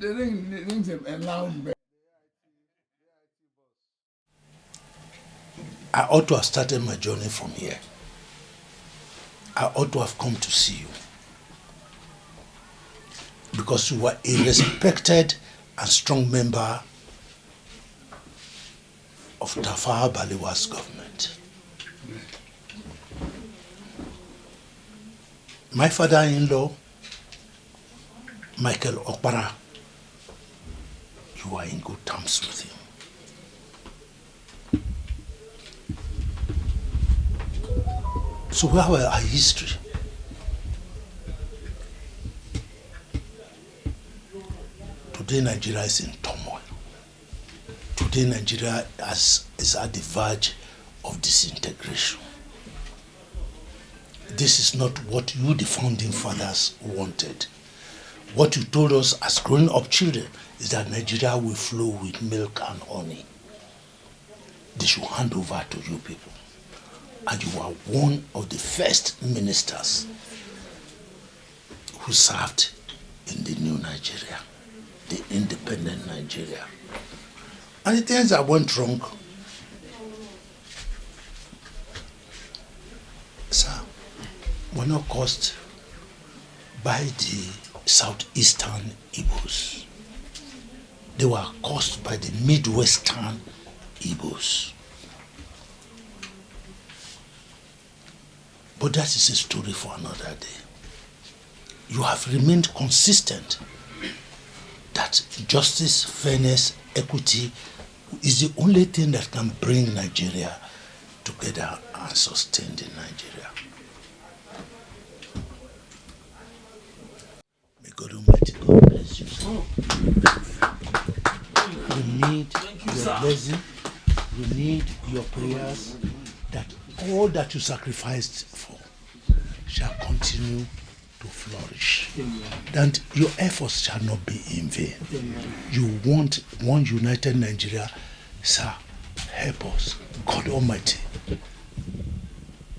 I ought to have started my journey from here. I ought to have come to see you. Because you were a respected and strong member of Tafawa Balewa's government. My father-in-law, Michael Ukpor, you are in good terms with him. So we have a history. Today Nigeria is in turmoil. Today Nigeria is at the verge of disintegration. This is not what you, the founding fathers, wanted. What you told us as growing up children is that Nigeria will flow with milk and honey. They should hand over to you people. And you are one of the first ministers who served in the new Nigeria, the independent Nigeria. And the things that went wrong, sir, were not caused by the southeastern Igbos. They were caused by the midwestern Igbos. But that is a story for another day. You have remained consistent that justice, fairness, equity is the only thing that can bring Nigeria together and sustain the Nigeria. May God Almighty God bless you. We need your blessing. We need your prayers that all that you sacrificed for shall continue to flourish. And your efforts shall not be in vain. You want one united Nigeria. Sir, help us. God Almighty,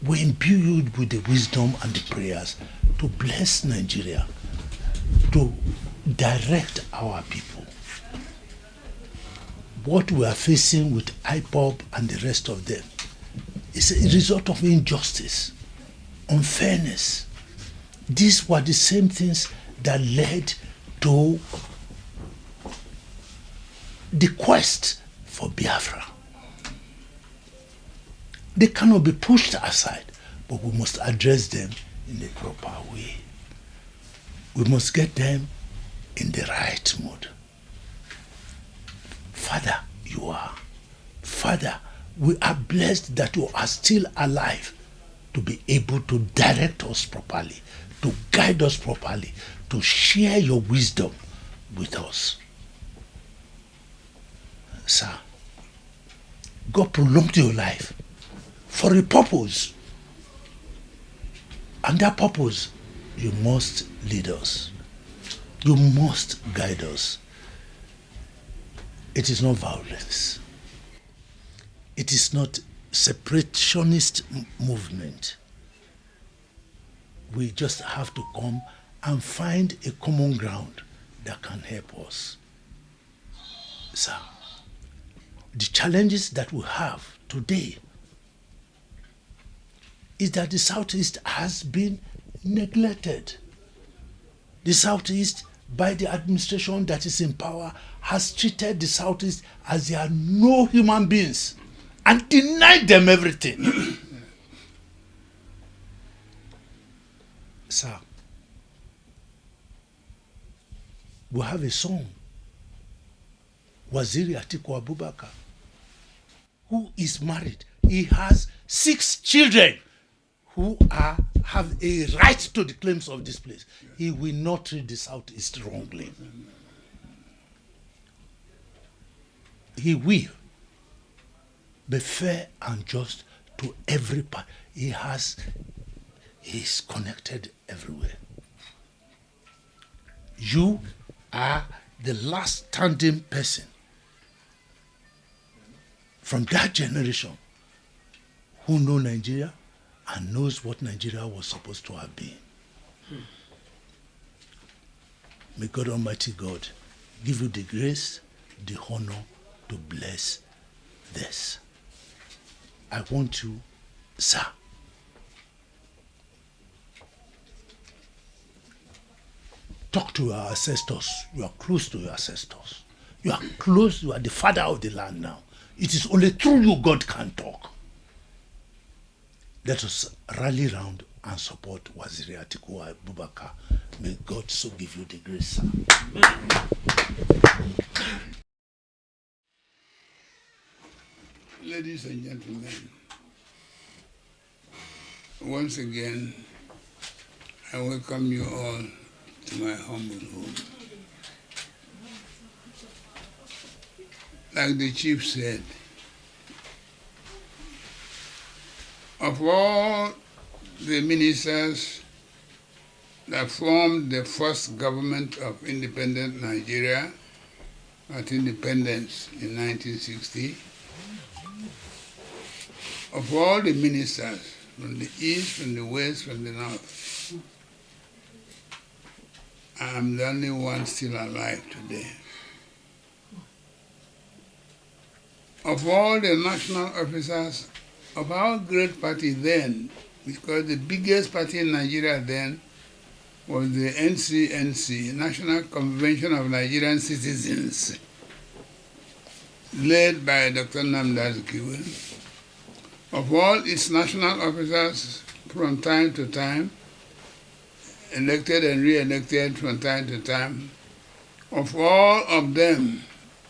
we imbue you with the wisdom and the prayers to bless Nigeria, to direct our people. What we are facing with IPOB and the rest of them is a result of injustice, unfairness. These were the same things that led to the quest for Biafra. They cannot be pushed aside, but we must address them in the proper way. We must get them in the right mood. Father, you are. Father, we are blessed that you are still alive to be able to direct us properly, to guide us properly, to share your wisdom with us. Sir, God prolonged your life for a purpose. And that purpose, you must lead us. You must guide us. It is not violence. It is not separationist movement. We just have to come and find a common ground that can help us. Sir, the challenges that we have today is that the Southeast has been neglected. The Southeast, by the administration that is in power, has treated the Southeast as they are no human beings and denied them everything. Sir, we have a son, Waziri Atiku Abubakar, who is married. He has 6 children who have a right to the claims of this place. He will not treat the Southeast wrongly. He will be fair and just to every part. He is connected everywhere. You are the last standing person from that generation who know Nigeria and knows what Nigeria was supposed to have been. May God Almighty God give you the grace, the honor to bless this. I want you, sir, talk to your ancestors. You are close to your ancestors. You are close, you are the father of the land now. It is only through you God can talk. Let us rally round and support Waziri Atiku Abubakar. May God so give you the grace, sir. Ladies and gentlemen, once again, I welcome you all to my humble home. Like the chief said, of all the ministers that formed the first government of independent Nigeria at independence in 1960, of all the ministers from the east, from the west, from the north, I am the only one still alive today. Of all the national officers of our great party then, because the biggest party in Nigeria then was the NCNC, National Convention of Nigerian Citizens, led by Dr Nnamdi Azikiwe. Of all its national officers from time to time, elected and re-elected from time to time, of all of them,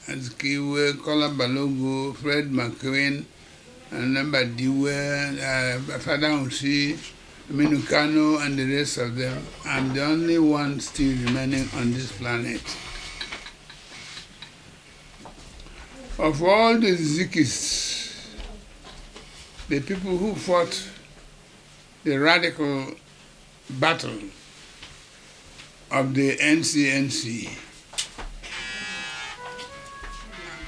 Azikiwe, Kola Balogo, Fred McQueen, and Mbadiwe, Father Usi, Kanu, and the rest of them, I'm the only one still remaining on this planet. Of all the Zikis, the people who fought the radical battle of the NCNC,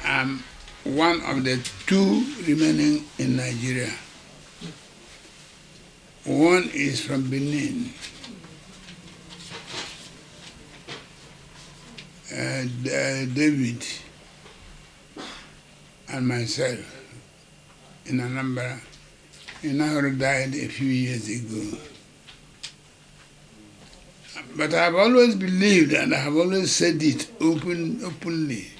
I'm one of the two remaining in Nigeria. One is from Benin. David and myself in Anambra. He died a few years ago. But I have always believed, and I have always said it openly,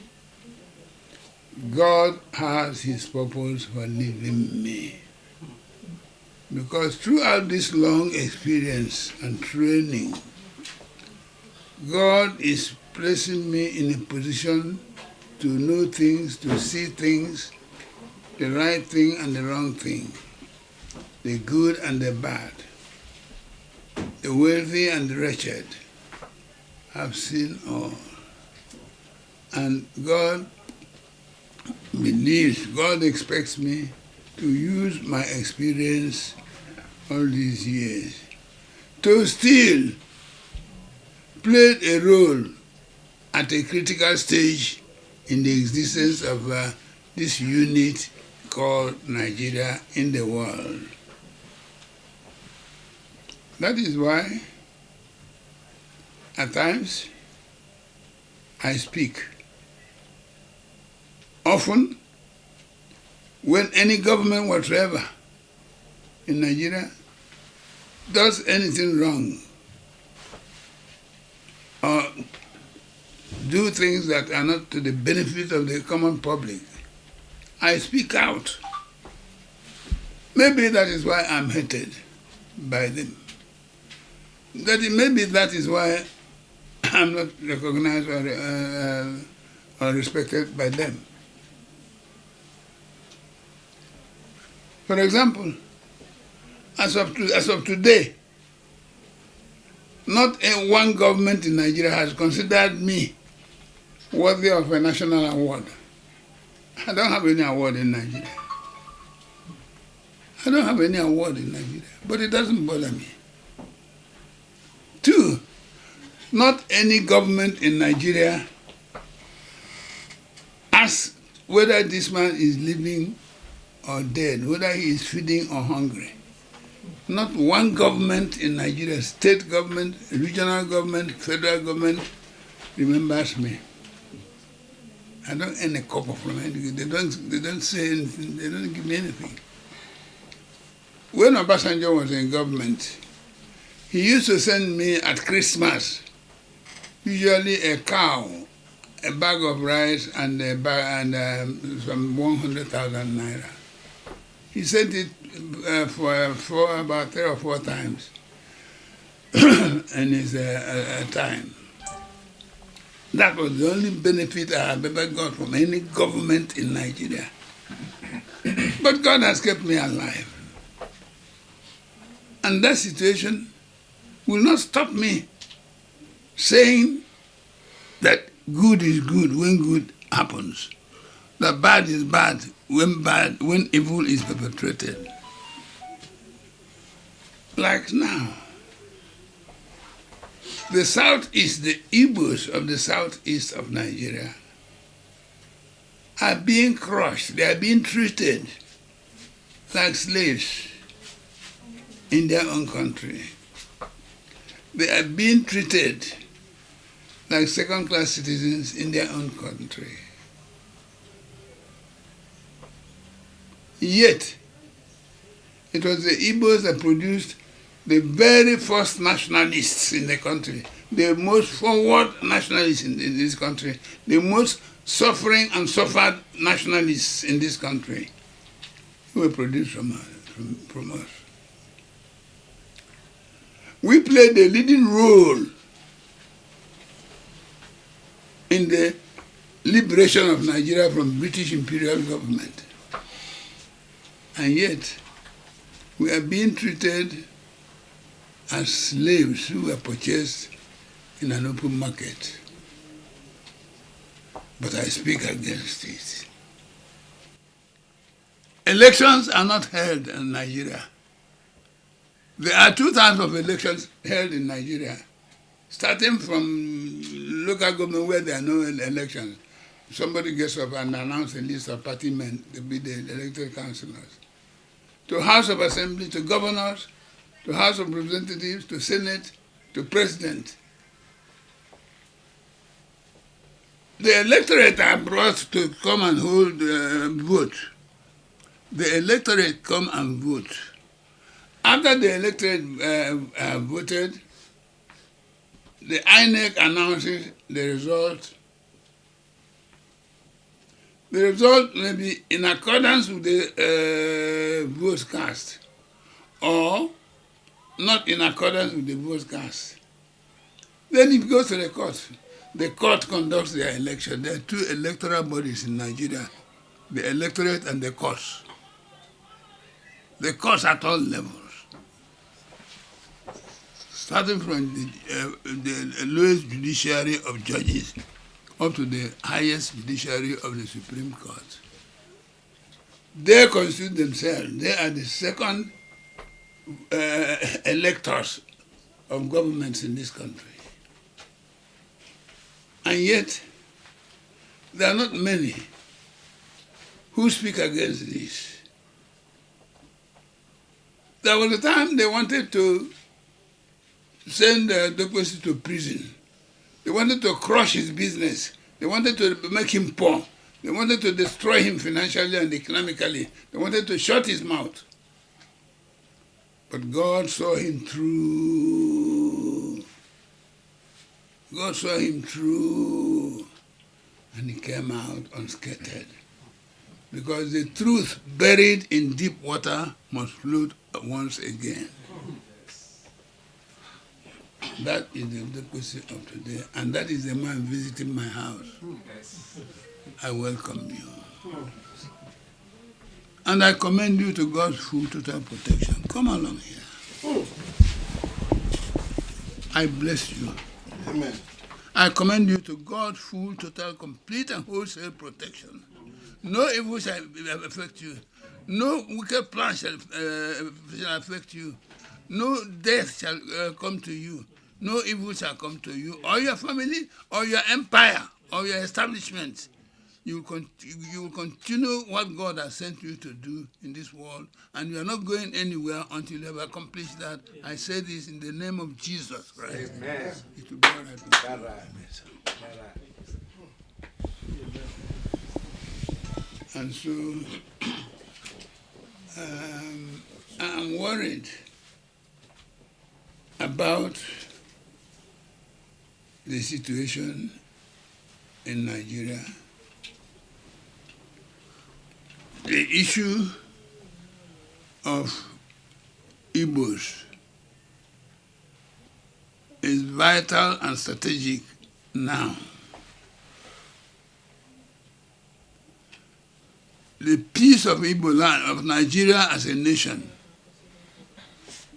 God has his purpose for leaving me. Because throughout this long experience and training, God is placing me in a position to know things, to see things, the right thing and the wrong thing, the good and the bad, the wealthy and the wretched. I've seen all. And God believes, God expects me to use my experience all these years to still play a role at a critical stage in the existence of this unit called Nigeria in the world. That is why at times I speak. Often, when any government whatsoever in Nigeria does anything wrong or do things that are not to the benefit of the common public, I speak out. Maybe that is why I'm hated by them. Maybe that is why I'm not recognized or respected by them. For example, as of today, not one government in Nigeria has considered me worthy of a national award. I don't have any award in Nigeria. I don't have any award in Nigeria, but it doesn't bother me. Two, not any government in Nigeria asks whether this man is living or dead, whether he is feeding or hungry. Not one government in Nigeria, state government, regional government, federal government, remembers me. I don't earn a copper from anything. They don't say anything. They don't give me anything. When Obasanjo was in government, he used to send me at Christmas, usually a cow, a bag of rice, and some 100,000 naira. He sent it for about 3 or 4 times in his time. That was the only benefit I have ever got from any government in Nigeria. But God has kept me alive. And that situation will not stop me saying that good is good when good happens, that bad is bad when evil is perpetrated. Like now, the southeast, the Igbos of the southeast of Nigeria are being crushed. They are being treated like slaves in their own country. They are being treated like second-class citizens in their own country. Yet, it was the Igbos that produced the very first nationalists in the country, the most forward nationalists in this country, the most suffering and suffered nationalists in this country, who were produced from us. We played a leading role in the liberation of Nigeria from British imperial government. And yet, we are being treated as slaves who were purchased in an open market. But I speak against it. Elections are not held in Nigeria. There are 2 types of elections held in Nigeria, starting from local government where there are no elections. Somebody gets up and announces a list of party men to be the elected councillors, to House of Assembly, to governors, to House of Representatives, to Senate, to President. The electorate are brought to come and hold vote. The electorate come and vote. After the electorate voted, the INEC announces the result. The result may be in accordance with the votes cast, or not in accordance with the votes cast. Then it goes to the court. The court conducts their election. There are 2 electoral bodies in Nigeria, the electorate and the courts. The courts at all levels, starting from the lowest judiciary of judges up to the highest judiciary of the Supreme Court. They constitute themselves. They are the second electors of governments in this country. And yet, there are not many who speak against this. There was a time they wanted to send Dokpesi to prison. They wanted to crush his business. They wanted to make him poor. They wanted to destroy him financially and economically. They wanted to shut his mouth. But God saw him through. God saw him through. And he came out unscathed. Because the truth buried in deep water must float once again. That is the Dokpesi of today, and that is the man visiting my house. I welcome you. And I commend you to God's full total protection. Come along here. I bless you. Amen. I commend you to God's full, total, complete, and wholesale protection. No evil shall affect you. No wicked plan shall affect you. No death shall come to you. No evil shall come to you, or your family, or your empire, or your establishment. You will continue what God has sent you to do in this world, and you are not going anywhere until you have accomplished that. I say this in the name of Jesus Christ. Amen. It will be all right. All right. All right. And so I'm worried about the situation in Nigeria. The issue of Igbos is vital and strategic now. The peace of Igbo land, of Nigeria as a nation,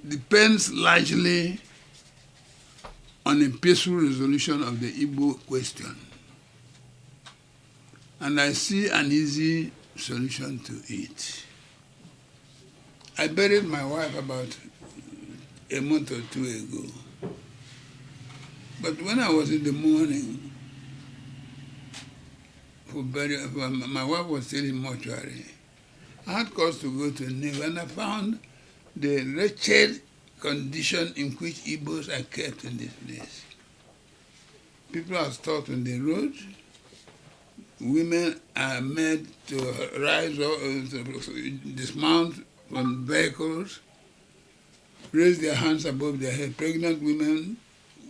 depends largely on a peaceful resolution of the Igbo question. And I see an easy solution to it. I buried my wife about a month or two ago. But when I was in the morning for burial, my wife was still in mortuary. I had cause to go to New, and I found the wretched condition in which Igbos are kept in this place. People are stopped on the road. Women are made to rise or dismount from vehicles, raise their hands above their head. Pregnant women,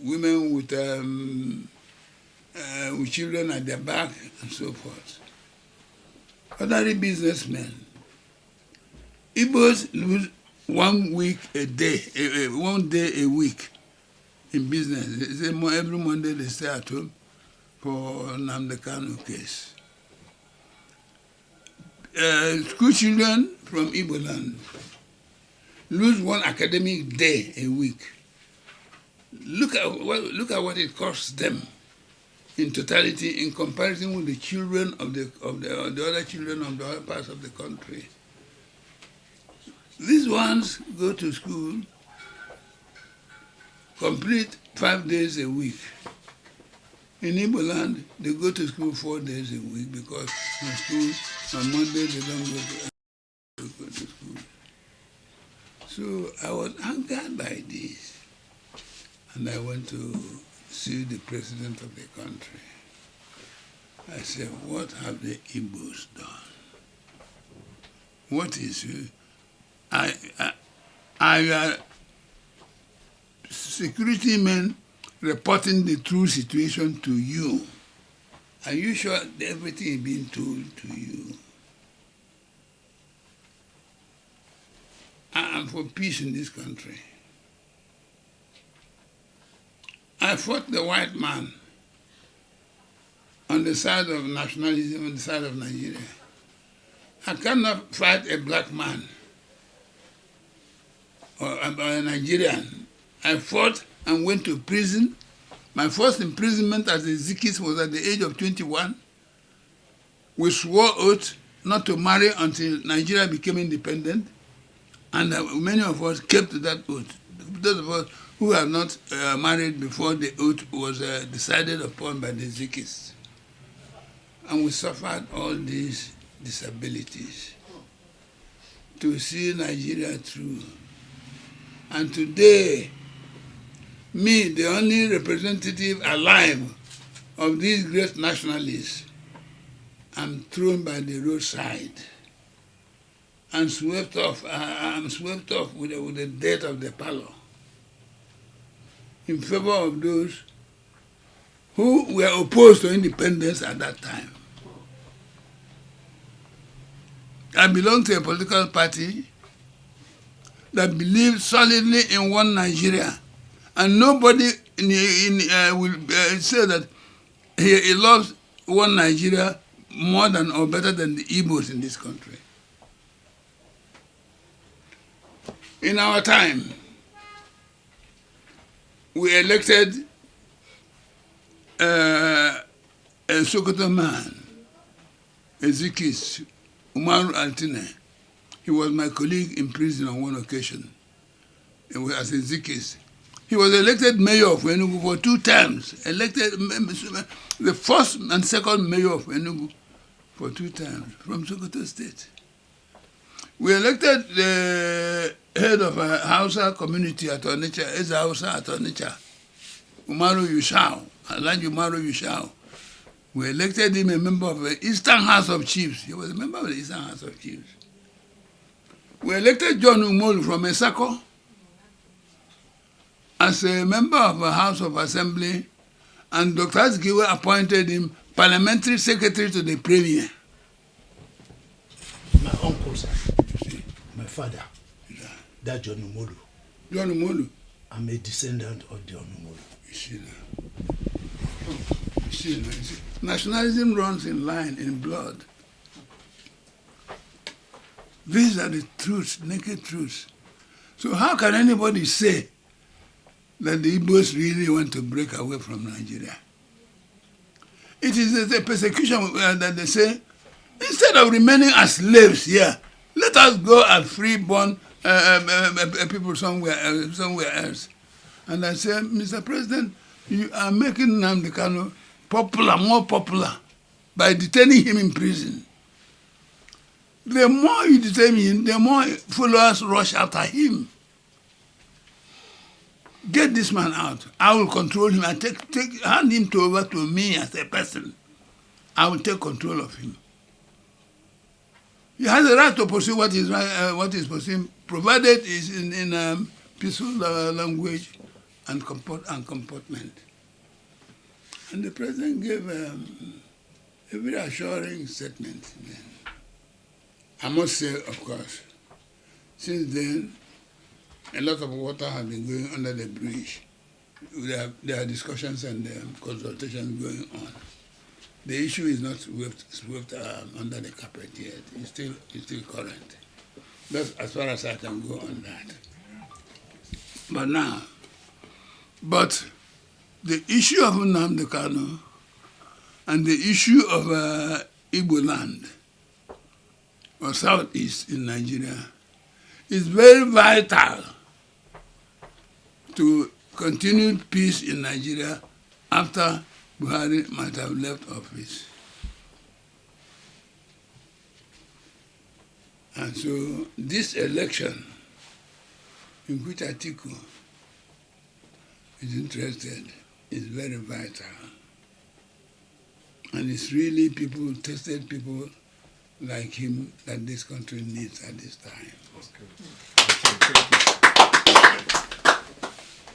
women with children at their back, and so forth. Ordinary businessmen. Igbos lose 1 week a day, 1 day a week in business. They say every Monday they stay at home for Nnamdi Kanu case. School children from Igbo land lose 1 academic day a week. Look at what it costs them in totality in comparison with the children of the other children of the other parts of the country. These ones go to school, complete 5 days a week. In Igbo land, they go to school 4 days a week because on Monday they don't go to school. So I was angered by this, and I went to see the president of the country. I said, what have the Igbos done? What is are security men reporting the true situation to you? Are you sure everything is being told to you? I am for peace in this country. I fought the white man on the side of nationalism, on the side of Nigeria. I cannot fight a black man or a Nigerian. I fought and went to prison. My first imprisonment as a Zikis was at the age of 21. We swore oath not to marry until Nigeria became independent, and many of us kept that oath. Those of us who have not married before the oath was decided upon by the Zikis. And we suffered all these disabilities to see Nigeria through. And today, me, the only representative alive of these great nationalists, I'm thrown by the roadside and swept off. I'm swept off with the death of the parlor in favor of those who were opposed to independence at that time. I belong to a political party that believes solidly in one Nigeria, and nobody will say that he loves one Nigeria more than or better than the Igbos in this country. In our time, we elected a Sokoto man, a Zikis, Umaru Altine. He was my colleague in prison on one occasion as a Zikis. He was elected mayor of Enugu for 2 terms, elected the first and second mayor of Enugu for 2 terms from Sokoto State. We elected the head of a Hausa community at Onitsha, Eza Hausa at Onitsha, Umaru Yushao, Alhaji Umaru Yushao. We elected him a member of the Eastern House of Chiefs. He was a member of the Eastern House of Chiefs. We elected John Umolu from Esako as a member of the House of Assembly, and Dr. Azikiwe appointed him Parliamentary Secretary to the Premier. My uncle, sir, my father, that John Umolu. John Umolu? I'm a descendant of John Umolu. You see, nationalism runs in line, in blood. These are the truths, naked truths. So how can anybody say that the Igbos really want to break away from Nigeria? It is a persecution that they say, instead of remaining as slaves here, let us go as free-born people somewhere else. And I say, Mr. President, you are making Nnamdi Kanu popular, more popular, by detaining him in prison. The more you detain him, the more followers rush after him. Get this man out. I will control him. Hand him over to me as a person. I will take control of him. He has a right to pursue what is pursuing, provided it's in peaceful language and comportment. And the president gave a very assuring statement. I must say, of course, since then, a lot of water has been going under the bridge. There are discussions and consultations going on. The issue is not swept under the carpet yet. It's still current. That's as far as I can go on that. But the issue of Nnamdi Kanu and the issue of Igbo land or southeast in Nigeria is very vital to continued peace in Nigeria after Buhari might have left office. And so this election in which Atiku is interested is very vital. And it's really tested people like him that this country needs at this time.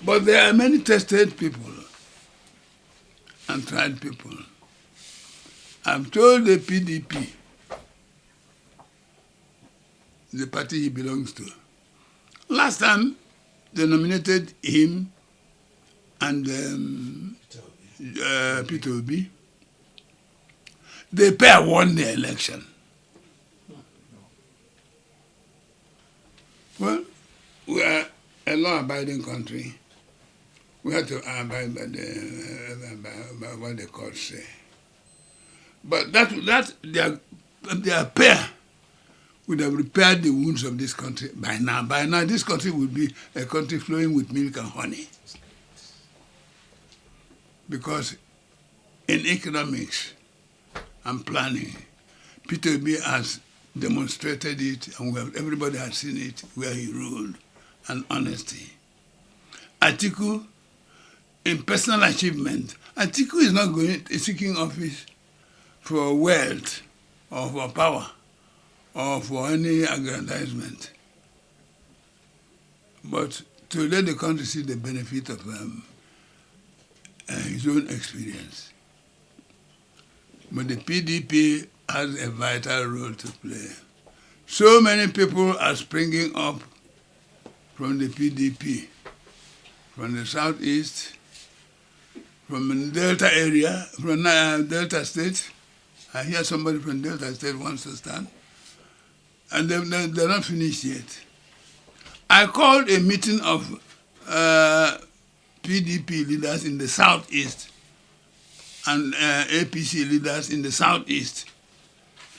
But there are many tested people and tried people. I've told the PDP, the party he belongs to, last time they nominated him and Peter Obi, the pair won the election. Well, we are a law-abiding country. We have to abide by what the courts say. But their pair would have repaired the wounds of this country by now. By now, this country would be a country flowing with milk and honey. Because in economics and planning, Peter Obi has demonstrated it, and everybody has seen it where he ruled, and honesty. Atiku, in personal achievement, Atiku is not seeking office for wealth or for power or for any aggrandizement, but to let the country see the benefit of his own experience. But the PDP has a vital role to play. So many people are springing up from the PDP, from the southeast, from the Delta area, from Delta State. I hear somebody from Delta State wants to stand. And they're not finished yet. I called a meeting of PDP leaders in the southeast and APC leaders in the southeast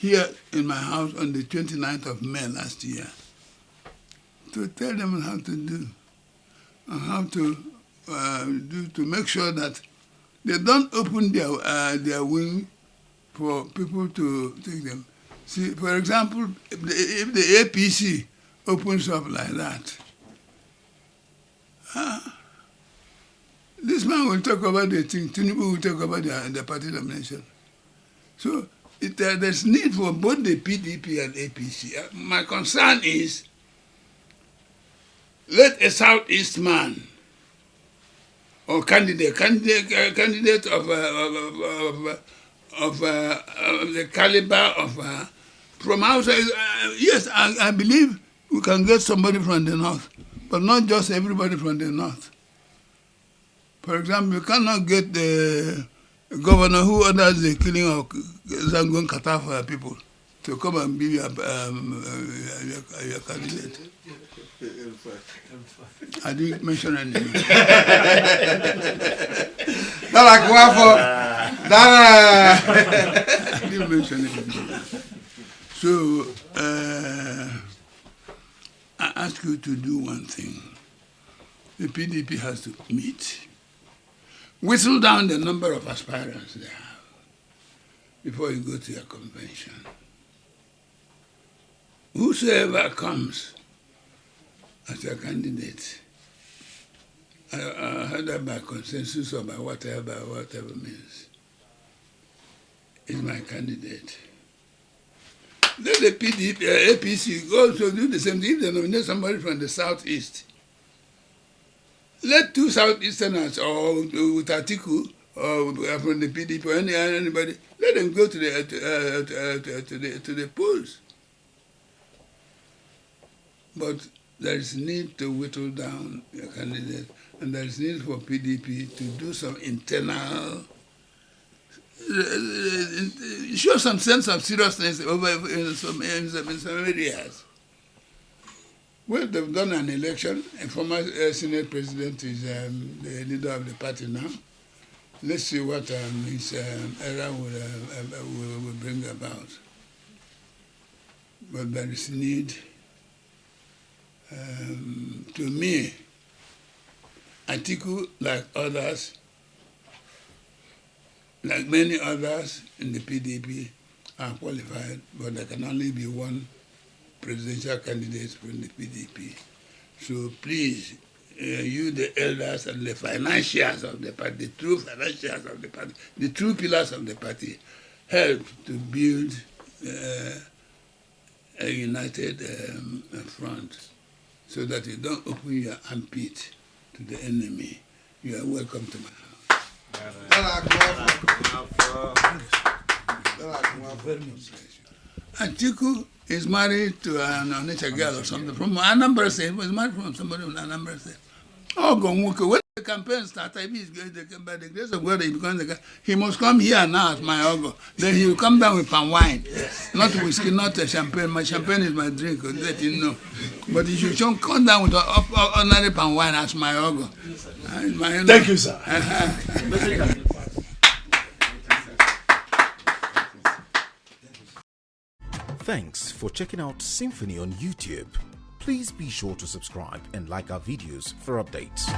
here in my house on the 29th of May last year to tell them how to do and how to do to make sure that they don't open their wing for people to take them. See, for example, if the APC opens up like that, this man will talk about the thing, Tinubu will talk about the party nomination. So there's need for both the PDP and APC. My concern is, let a Southeast man or candidate of the caliber of from outside. Yes, I believe we can get somebody from the north, but not just everybody from the north. For example, you cannot get the governor who orders the killing of Zangon Katafa people to come and be your candidate. I didn't mention any name. I didn't mention any name. So, I ask you to do one thing. The PDP has to meet. Whistle down the number of aspirants they have before you go to your convention. Whosoever comes as a candidate, either by consensus or by whatever means, is my candidate. Let the PDP, APC also do the same thing. If they nominate somebody from the southeast, let two Southeasterners or with Atiku or from the PDP or anybody, let them go to the polls. But there is need to whittle down your candidate, and there is need for PDP to do some internal, show some sense of seriousness in some areas. Well, they've done an election. A former Senate president is the leader of the party now. Let's see what his era will bring about. But there is need, to me, Atiku, like others, like many others in the PDP, are qualified, but there can only be one presidential candidate from the PDP. So please, you the elders and the financiers of the party, the true financiers of the party, the true pillars of the party, help to build a united front so that you don't open your armpit to the enemy. You are welcome to my house. Atiku is married to an Onitsha girl or something from Anambra State. He was married from somebody from Anambra State. Oh, when the campaign started, by the grace of God, he becomes the guy. He must come here now as my Ogo. Then he will come down with palm wine. Yes. Not whiskey, not champagne. My champagne is my drink, I'll let you know. But he should come down with ordinary palm wine as my Ogo. Thank you, sir. Thanks for checking out SYMFONI on YouTube. Please be sure to subscribe and like our videos for updates.